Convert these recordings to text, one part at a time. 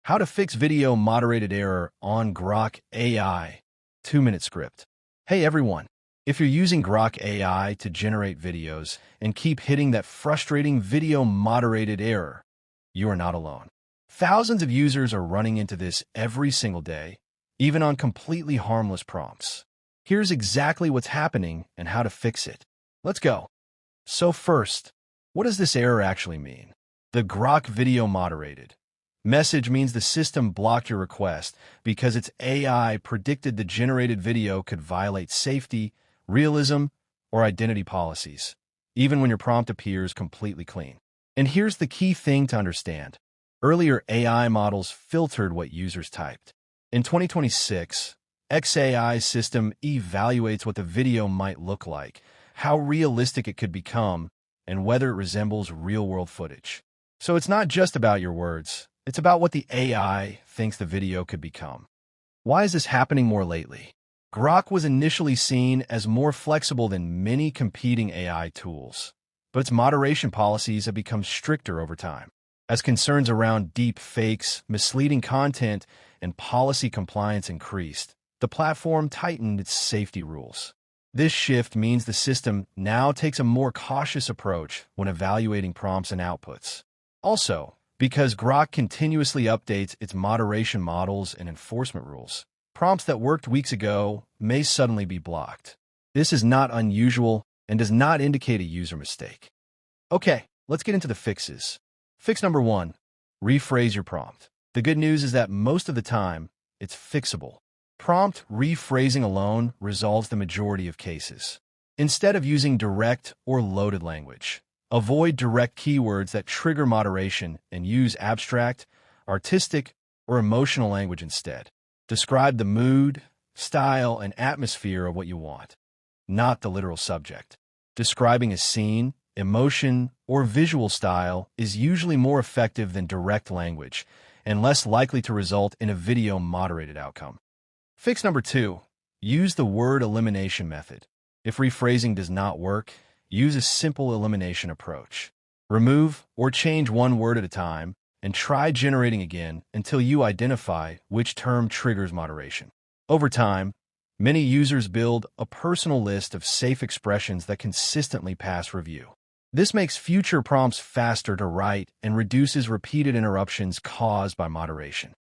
How to fix video moderated error on Grok AI. 2-minute script. Hey everyone. If you're using Grok AI to generate videos and keep hitting that frustrating video moderated error, you are not alone. Thousands of users are running into this every single day, even on completely harmless prompts. Here's exactly what's happening and how to fix it. Let's go. So first, what does this error actually mean? The Grok video moderated message means the system blocked your request because its AI predicted the generated video could violate safety, realism, or identity policies, even when your prompt appears completely clean. And here's the key thing to understand. Earlier AI models filtered what users typed. In 2026, XAI's system evaluates what the video might look like, how realistic it could become, and whether it resembles real-world footage. So it's not just about your words, it's about what the AI thinks the video could become. Why is this happening more lately? Grok was initially seen as more flexible than many competing AI tools, but its moderation policies have become stricter over time. As concerns around deep fakes, misleading content, and policy compliance increased, the platform tightened its safety rules. This shift means the system now takes a more cautious approach when evaluating prompts and outputs. Also, because Grok continuously updates its moderation models and enforcement rules, prompts that worked weeks ago may suddenly be blocked. This is not unusual and does not indicate a user mistake. Okay, let's get into the fixes. Fix number 1, rephrase your prompt. The good news is that most of the time, it's fixable. Prompt rephrasing alone resolves the majority of cases. Instead of using direct or loaded language, avoid direct keywords that trigger moderation and use abstract, artistic, or emotional language instead. Describe the mood, style, and atmosphere of what you want, not the literal subject. Describing a scene, emotion, or visual style is usually more effective than direct language and less likely to result in a video moderated outcome. Fix number 2, use the word elimination method. If rephrasing does not work, use a simple elimination approach. Remove or change one word at a time and try generating again until you identify which term triggers moderation. Over time, many users build a personal list of safe expressions that consistently pass review. This makes future prompts faster to write and reduces repeated interruptions caused by moderation.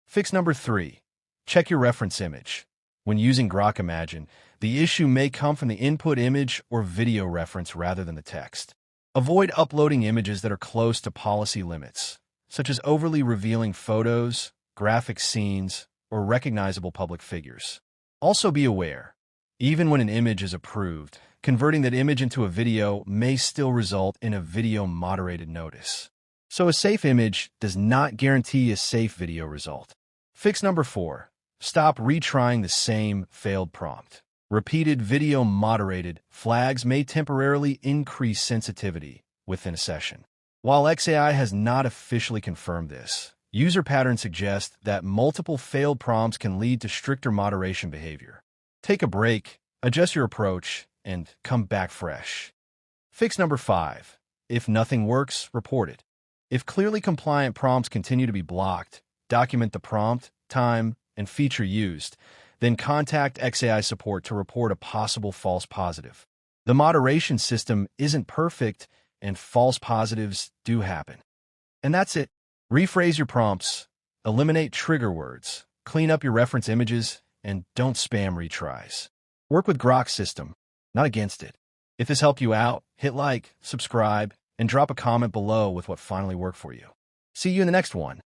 Fix number 3, check your reference image. When using Grok Imagine, the issue may come from the input image or video reference rather than the text. Avoid uploading images that are close to policy limits, such as overly revealing photos, graphic scenes, or recognizable public figures. Also be aware, even when an image is approved, converting that image into a video may still result in a video moderated notice. So a safe image does not guarantee a safe video result. Fix number 4, stop retrying the same failed prompt. Repeated video moderated flags may temporarily increase sensitivity within a session. While XAI has not officially confirmed this, user patterns suggest that multiple failed prompts can lead to stricter moderation behavior. Take a break, adjust your approach, and come back fresh. Fix number 5, if nothing works, report it. If clearly compliant prompts continue to be blocked, document the prompt, time, and feature used, then contact XAI support to report a possible false positive. The moderation system isn't perfect, and false positives do happen. And that's it. Rephrase your prompts, eliminate trigger words, clean up your reference images, and don't spam retries. Work with Grok's system, not against it. If this helped you out, hit like, subscribe, and drop a comment below with what finally worked for you. See you in the next one.